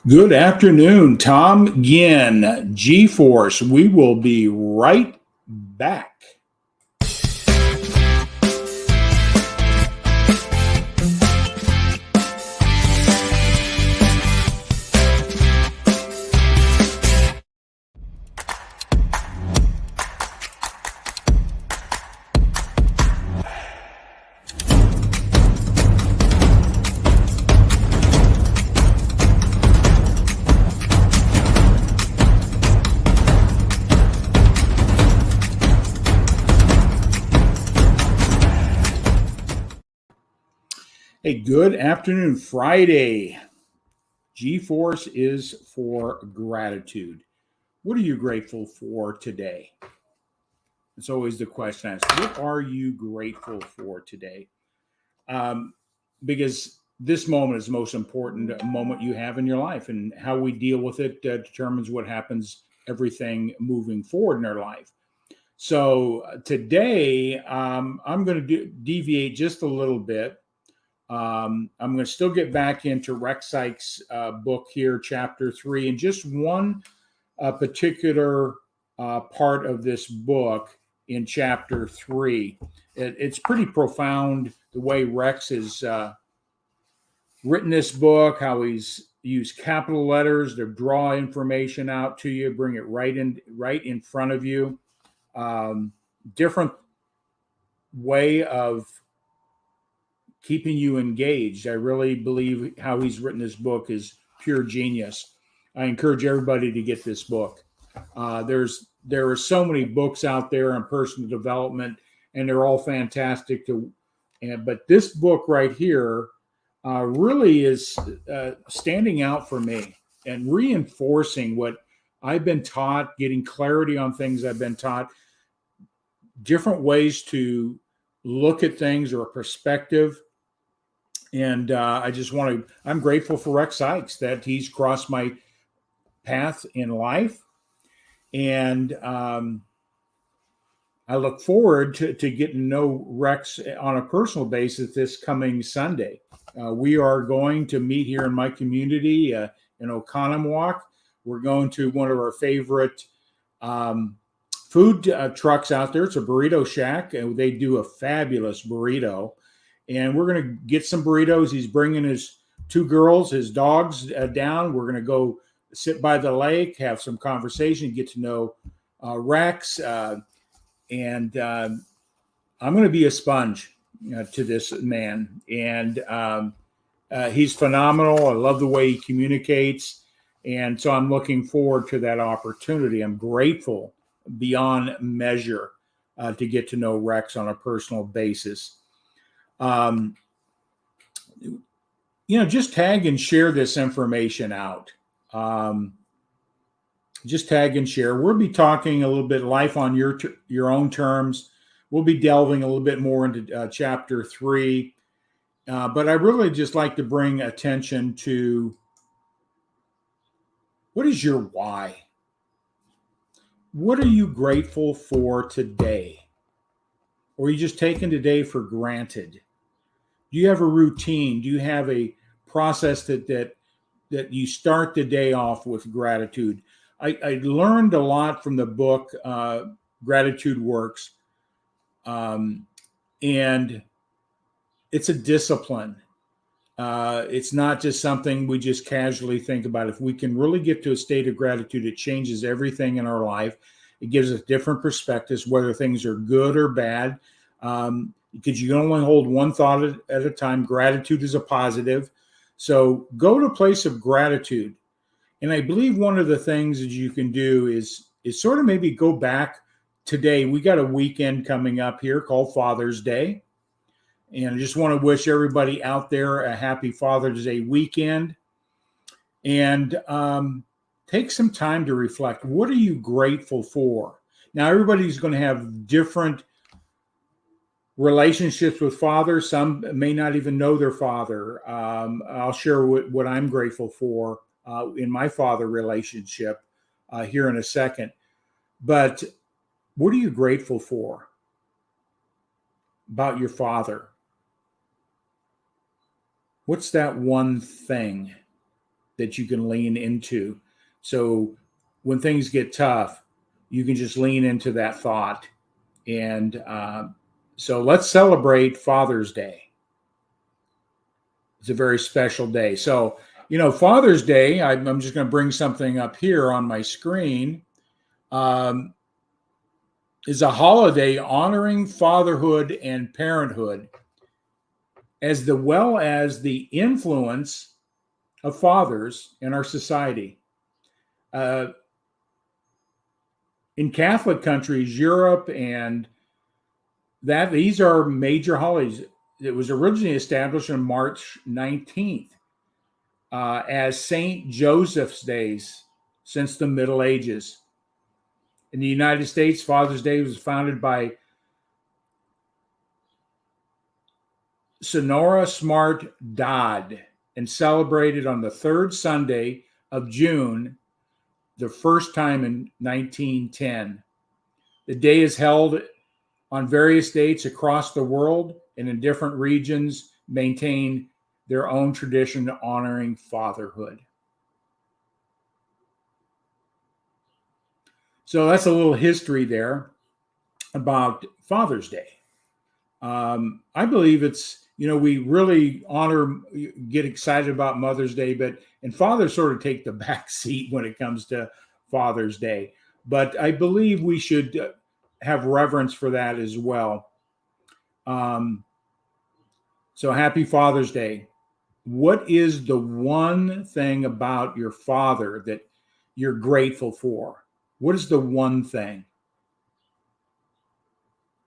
Good afternoon, Tom Ginn, G-Force. We will be right back. Hey, good afternoon, Friday. G-Force is for gratitude. What are you grateful for today? It's always the question asked. What are you grateful for today? Because this moment is the most important moment you have in your life, and how we deal with it determines what happens, everything moving forward in our life. So today, I'm going to deviate just a little bit. I'm going to still get back into Rex Sikes' book here, chapter 3, and just one particular part of this book in chapter 3. It's pretty profound the way Rex has written this book, how he's used capital letters to draw information out to you, bring it right in front of you. Different way of keeping you engaged. I really believe how he's written this book is pure genius. I encourage everybody to get this book. There are so many books out there on personal development, and they're all fantastic. But this book right here really is standing out for me and reinforcing what I've been taught, getting clarity on things I've been taught, different ways to look at things or a perspective. And I'm grateful for Rex Sikes that he's crossed my path in life. And I look forward to getting to know Rex on a personal basis this coming Sunday. We are going to meet here in my community in Oconomowoc. We're going to one of our favorite food trucks out there. It's a burrito shack, and they do a fabulous burrito. And we're going to get some burritos. He's bringing his two girls, his dogs down. We're going to go sit by the lake, have some conversation, get to know Rex. And I'm going to be a sponge to this man. And he's phenomenal. I love the way he communicates. And so I'm looking forward to that opportunity. I'm grateful beyond measure to get to know Rex on a personal basis. Just tag and share this information out. Just tag and share. We'll be talking a little bit life on your own terms. We'll be delving a little bit more into chapter 3. But I really just like to bring attention to what is your why? What are you grateful for today? Or are you just taking today for granted? Do you have a routine? Do you have a process that you start the day off with gratitude? I learned a lot from the book Gratitude Works, and it's a discipline. It's not just something we just casually think about. If we can really get to a state of gratitude, it changes everything in our life. It gives us different perspectives, whether things are good or bad. Because you can only hold one thought at a time. Gratitude is a positive. So go to a place of gratitude. And I believe one of the things that you can do is sort of maybe go back today. We got a weekend coming up here called Father's Day. And I just want to wish everybody out there a happy Father's Day weekend. And take some time to reflect. What are you grateful for? Now, everybody's going to have different relationships with father. Some may not even know their father. I'll share what I'm grateful for in my father relationship here in a second. But what are you grateful for about your father? What's that one thing that you can lean into. So when things get tough, you can just lean into that thought. And so let's celebrate Father's Day. It's a very special day. So, Father's Day, I'm just going to bring something up here on my screen, is a holiday honoring fatherhood and parenthood, as well as the influence of fathers in our society. In Catholic countries, Europe, and these are major holidays. It was originally established on March 19th as Saint Joseph's Days since the Middle Ages. In the United States, Father's Day was founded by Sonora Smart Dodd and celebrated on the third Sunday of June, the first time in 1910. The day is held on various dates across the world, and in different regions maintain their own tradition honoring fatherhood. So that's a little history there about Father's Day. I believe it's, we really get excited about Mother's Day, and fathers sort of take the back seat when it comes to Father's Day. But I believe we should have reverence for that as well. So happy Father's Day. What is the one thing about your father that you're grateful for? What is the one thing?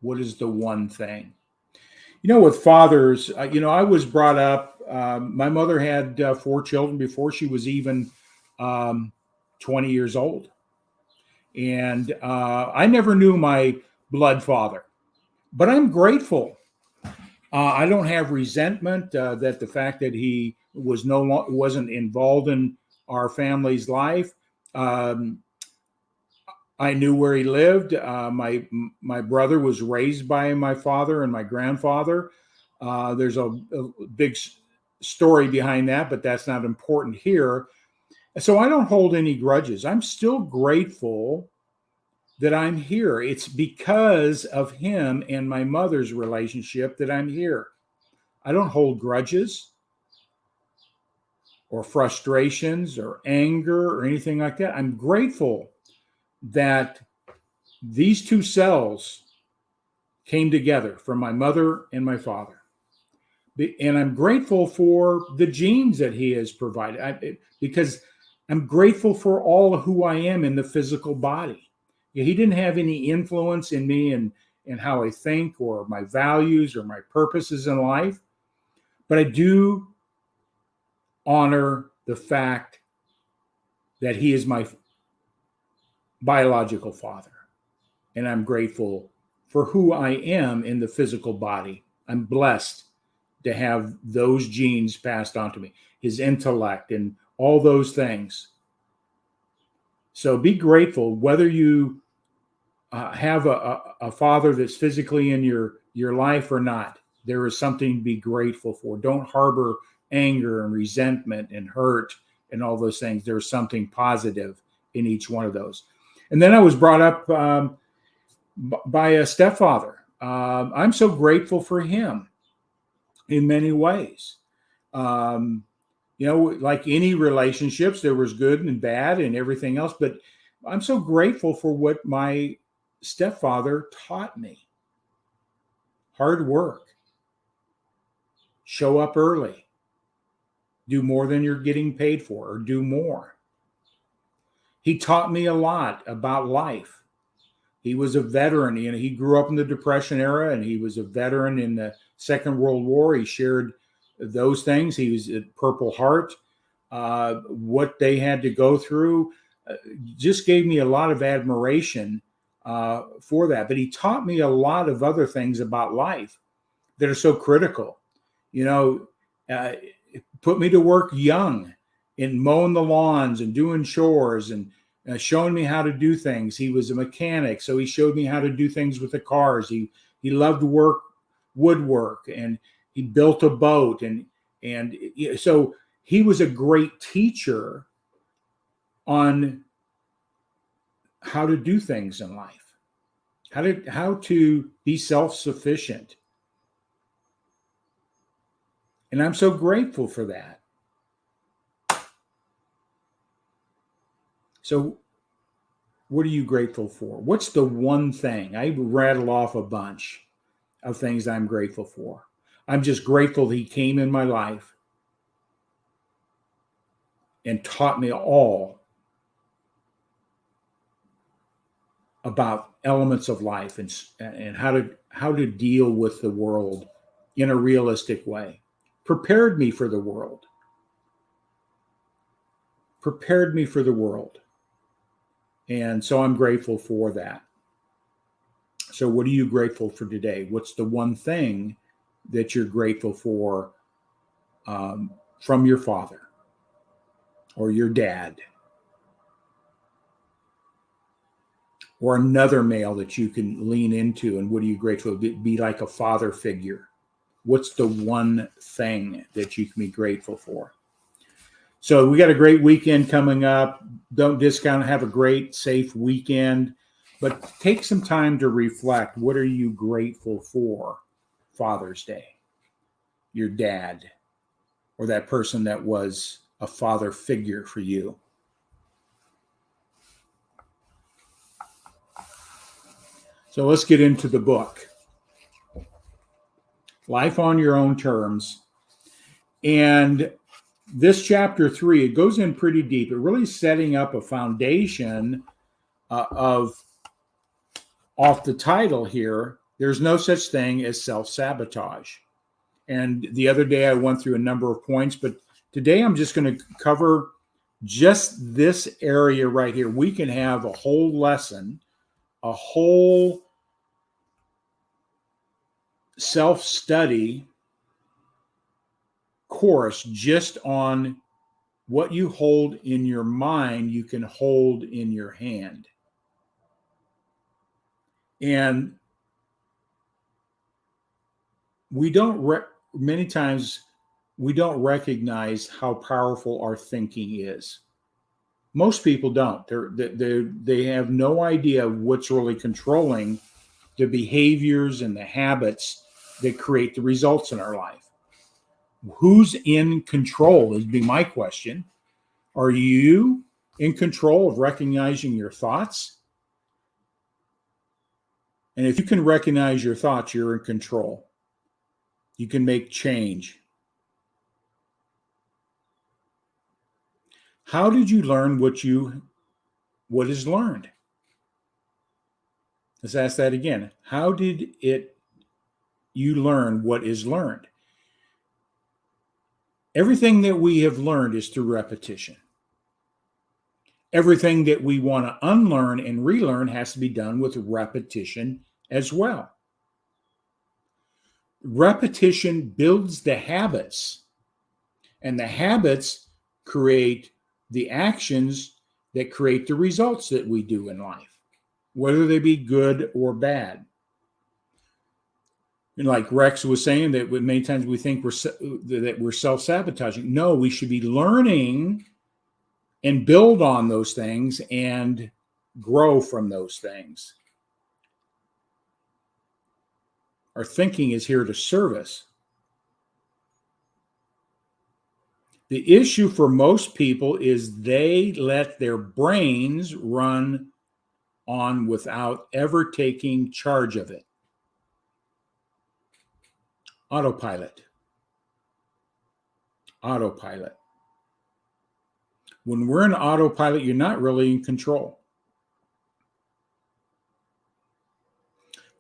What is the one thing? With fathers, I was brought up, my mother had 4 children before she was even 20 years old. And I never knew my blood father, but I'm grateful. I don't have resentment that the fact that he wasn't involved in our family's life. I knew where he lived. My brother was raised by my father and my grandfather. There's a big story behind that, but that's not important here. So I don't hold any grudges. I'm still grateful that I'm here. It's because of him and my mother's relationship that I'm here. I don't hold grudges or frustrations or anger or anything like that. I'm grateful that these 2 cells came together from my mother and my father. And I'm grateful for the genes that he has provided, because I'm grateful for all of who I am in the physical body. He didn't have any influence in me and how I think or my values or my purposes in life. But I do honor the fact that he is my biological father. And I'm grateful for who I am in the physical body. I'm blessed to have those genes passed on to me, his intellect and all those things. So be grateful whether you have a father that's physically in your life or not. There is something to be grateful for. Don't harbor anger and resentment and hurt and all those things. There's something positive in each one of those. And then I was brought up by a stepfather. I'm so grateful for him in many ways. Like any relationships, there was good and bad and everything else, but I'm so grateful for what my stepfather taught me. Hard work, show up early, do more than you're getting paid for, or do more. He taught me a lot about life. He was a veteran. He grew up in the Depression era, and he was a veteran in the Second World War. He shared those things. He was at Purple Heart. What they had to go through just gave me a lot of admiration for that. But he taught me a lot of other things about life that are so critical. Put me to work young in mowing the lawns and doing chores and showing me how to do things. He was a mechanic, so he showed me how to do things with the cars. He loved woodwork, and he built a boat. And so He was a great teacher on how to do things in life, how to be self-sufficient. And I'm so grateful for that. So what are you grateful for? What's the one thing? I rattle off a bunch of things I'm grateful for. I'm just grateful he came in my life and taught me all about elements of life and how to deal with the world in a realistic way. Prepared me for the world. Prepared me for the world. And so I'm grateful for that. So what are you grateful for today? What's the one thing that you're grateful for from your father or your dad or another male that you can lean into? And what are you grateful for? Be like a father figure. What's the one thing that you can be grateful for? So we got a great weekend coming up. Don't discount. Have a great, safe weekend. But take some time to reflect. What are you grateful for Father's Day? Your dad or that person that was a father figure for you. So let's get into the book. Life on Your Own Terms. And this chapter 3, it goes in pretty deep. It really setting up a foundation of off the title here. There's no such thing as self-sabotage. And the other day I went through a number of points, but today I'm just going to cover just this area right here. We can have a whole lesson, a whole self-study course just on what you hold in your mind, you can hold in your hand. And we don't, many times we don't recognize how powerful our thinking is. Most people don't. They have no idea what's really controlling the behaviors and the habits that create the results in our life. Who's in control would be my question. Are you in control of recognizing your thoughts? And if you can recognize your thoughts, you're in control. You can make change. How did you learn what is learned? Let's ask that again. How did you learn what is learned? Everything that we have learned is through repetition. Everything that we want to unlearn and relearn has to be done with repetition as well. Repetition builds the habits, and the habits create the actions that create the results that we do in life, whether they be good or bad. And like Rex was saying, that many times we think we're self-sabotaging. No, we should be learning and build on those things and grow from those things. Our thinking is here to serve us. The issue for most people is they let their brains run on without ever taking charge of it. Autopilot. Autopilot. When we're in autopilot, you're not really in control.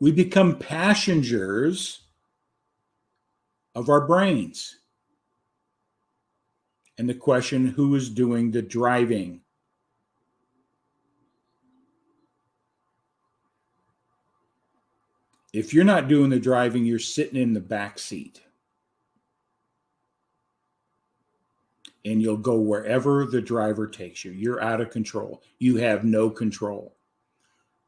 We become passengers of our brains. And the question, who is doing the driving? If you're not doing the driving, you're sitting in the back seat. And you'll go wherever the driver takes you. You're out of control. You have no control.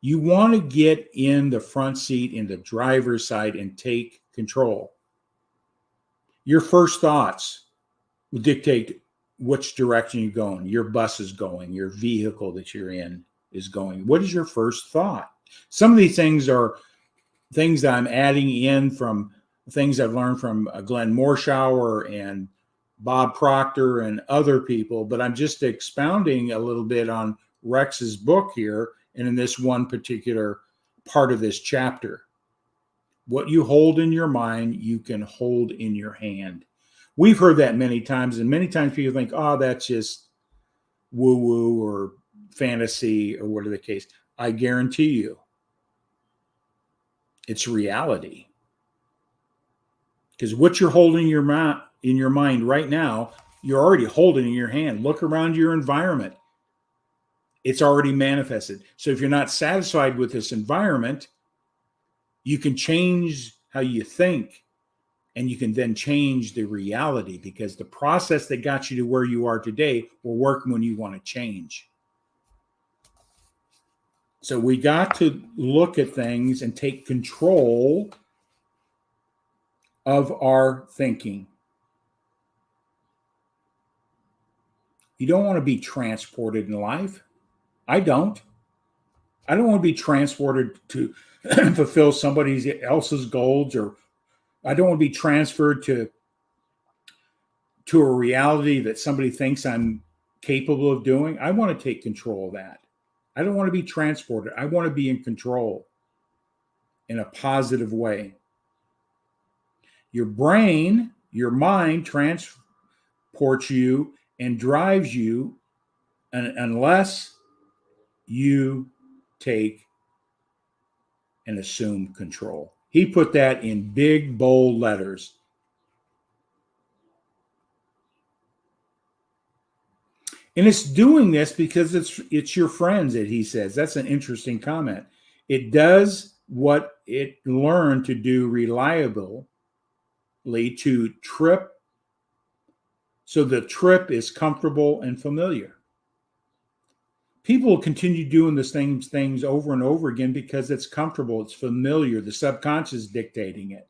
You want to get in the front seat, in the driver's side, and take control. Your first thoughts will dictate which direction you're going. Your bus is going, your vehicle that you're in is going. What is your first thought? Some of these things are things that I'm adding in from things I've learned from Glenn Morshower and Bob Proctor and other people, but I'm just expounding a little bit on Rex's book here and in this one particular part of this chapter. What you hold in your mind, you can hold in your hand. We've heard that many times, and many times people think, oh, that's just woo-woo or fantasy or whatever the case. I guarantee you, it's reality. Because what you're holding in your mind right now, you're already holding in your hand. Look around your environment. It's already manifested. So if you're not satisfied with this environment, you can change how you think, and you can then change the reality, because the process that got you to where you are today will work when you want to change. So we got to look at things and take control of our thinking. You don't want to be transported in life. I don't want to be transported to fulfill somebody else's goals, or I don't want to be transferred to a reality that somebody thinks I'm capable of doing. I want to take control of that. I don't want to be transported. I want to be in control in a positive way. Your brain, your mind transports you and drives you unless you take and assume control. He put that in big, bold letters. And it's doing this because it's your friends, that he says. That's an interesting comment. It does what it learned to do reliably, to trip. So the trip is comfortable and familiar. People will continue doing the same things over and over again because it's comfortable, it's familiar, the subconscious is dictating it.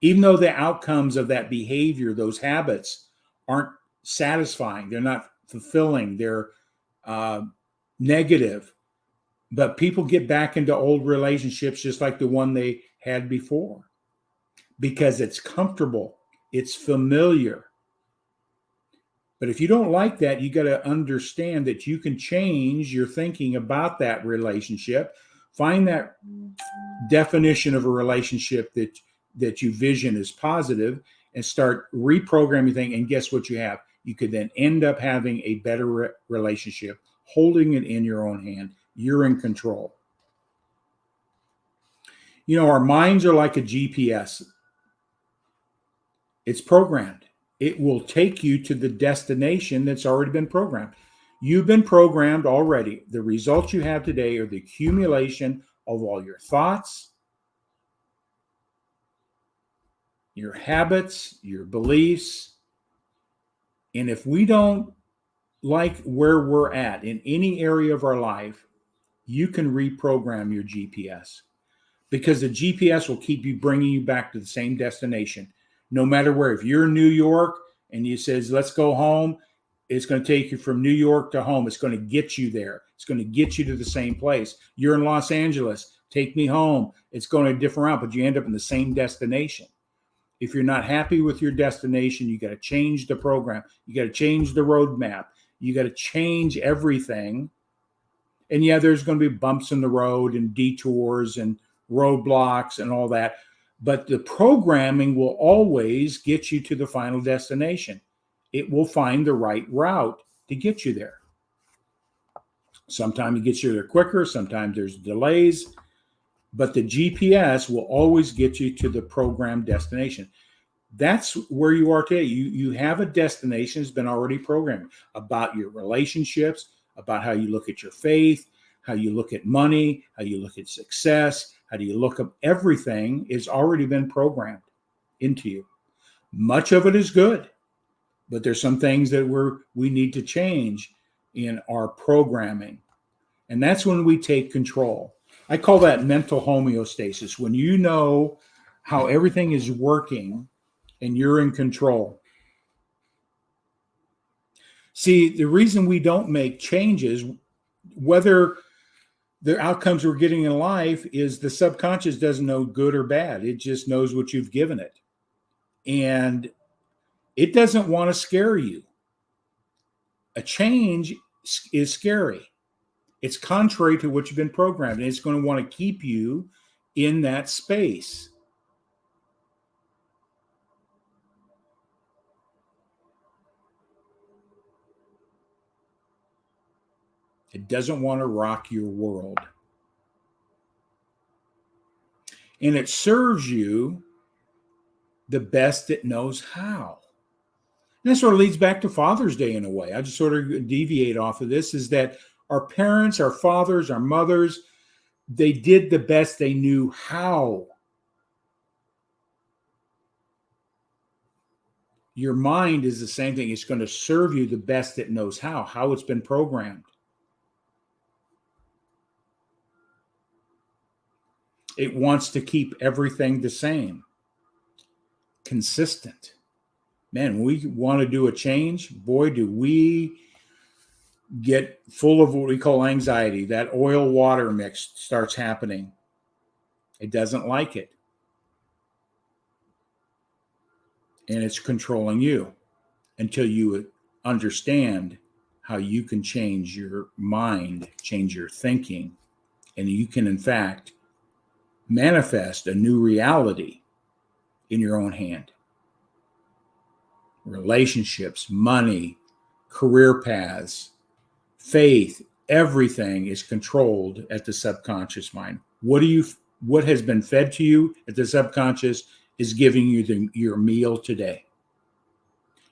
Even though the outcomes of that behavior, those habits, aren't satisfying, they're not fulfilling, they're negative. But people get back into old relationships just like the one they had before, because it's comfortable, it's familiar. But if you don't like that, you got to understand that you can change your thinking about that relationship. Find that definition of a relationship that you vision as positive, and start reprogramming things. And guess what you have? You could then end up having a better relationship, holding it in your own hand. You're in control. You know, our minds are like a GPS. It's programmed. It will take you to the destination that's already been programmed. You've been programmed already. The results you have today are the accumulation of all your thoughts, your habits, your beliefs. And if we don't like where we're at in any area of our life, you can reprogram your GPS, because the GPS will keep you bringing you back to the same destination. No matter where. If you're in New York and you says, let's go home, it's going to take you from New York to home. It's going to get you there. It's going to get you to the same place. You're in Los Angeles, take me home. It's going a different route, but you end up in the same destination. If you're not happy with your destination, you got to change the program. You got to change the roadmap. You got to change everything. And yeah, there's going to be bumps in the road and detours and roadblocks and all that. But the programming will always get you to the final destination. It will find the right route to get you there. Sometimes it gets you there quicker. Sometimes there's delays. But the GPS will always get you to the programmed destination. That's where you are today. You have a destination that's been already programmed about your relationships, about how you look at your faith, how you look at money, how you look at success, how do you look up everything is already been programmed into you. Much of it is good, but there's some things that we need to change in our programming. And that's when we take control. I call that mental homeostasis. When you know how everything is working and you're in control. See, the reason we don't make changes, whether the outcomes we're getting in life, is the subconscious doesn't know good or bad. It just knows what you've given it. And it doesn't want to scare you. A change is scary. It's contrary to what you've been programmed, and it's going to want to keep you in that space. It doesn't want to rock your world. And it serves you the best it knows how. And that sort of leads back to Father's Day in a way. I just sort of deviate off of this, is that our parents, our fathers, our mothers, they did the best they knew how. Your mind is the same thing. It's going to serve you the best it knows how it's been programmed. It wants to keep everything the same, consistent. Man, when we want to do a change, boy, do we get full of what we call anxiety. That oil water mix starts happening. It doesn't like it. And it's controlling you until you understand how you can change your mind, change your thinking, and you can, in fact, manifest a new reality in your own hand. Relationships, money, career paths, faith, everything is controlled at the subconscious mind. What has been fed to you at the subconscious is giving you your meal today.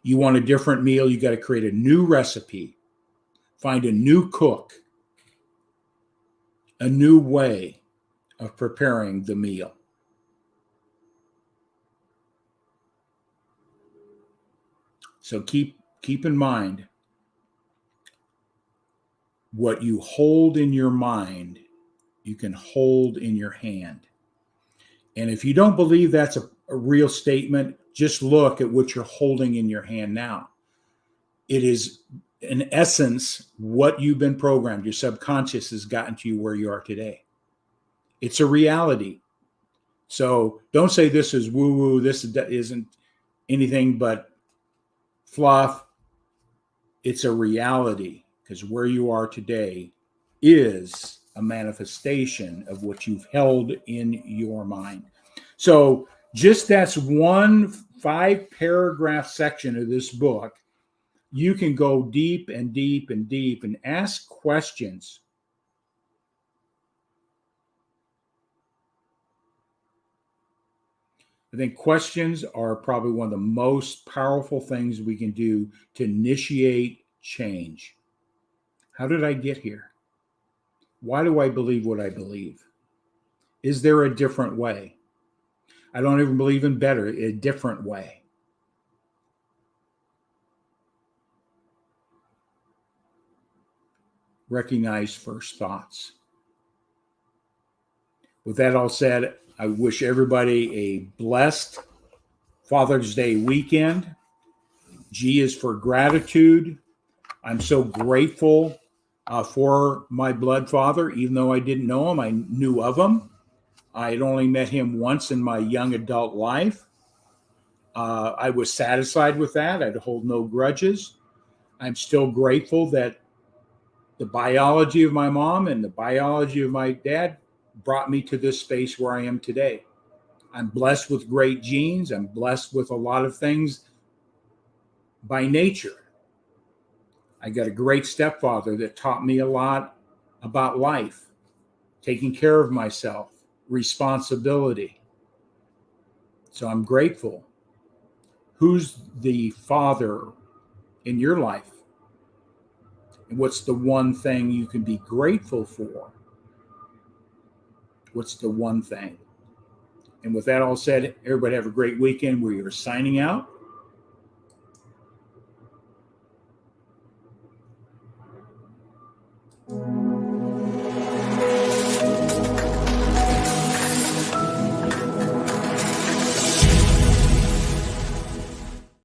You want a different meal, you got to create a new recipe, find a new cook, a new way of preparing the meal. So keep in mind, what you hold in your mind, you can hold in your hand. And if you don't believe that's a real statement, just look at what you're holding in your hand now. It is, in essence, what you've been programmed. Your subconscious has gotten to you where you are today. It's a reality. So don't say this is woo-woo, this isn't anything but fluff. It's a reality, because where you are today is a manifestation of what you've held in your mind. So just that's one 5-paragraph section of this book. You can go deep and deep and deep and ask questions. I think questions are probably one of the most powerful things we can do to initiate change. How did I get here? Why do I believe what I believe? Is there a different way? I don't even believe in better, a different way. Recognize first thoughts. With that all said, I wish everybody a blessed Father's Day weekend. G is for gratitude. I'm so grateful for my blood father. Even though I didn't know him, I knew of him. I had only met him once in my young adult life. I was satisfied with that. I'd hold no grudges. I'm still grateful that the biology of my mom and the biology of my dad brought me to this space where I am today. I'm blessed with great genes. I'm blessed with a lot of things by nature. I got a great stepfather that taught me a lot about life, taking care of myself, responsibility. So I'm grateful. Who's the father in your life? And what's the one thing you can be grateful for? What's the one thing? And with that all said, everybody have a great weekend. We are signing out.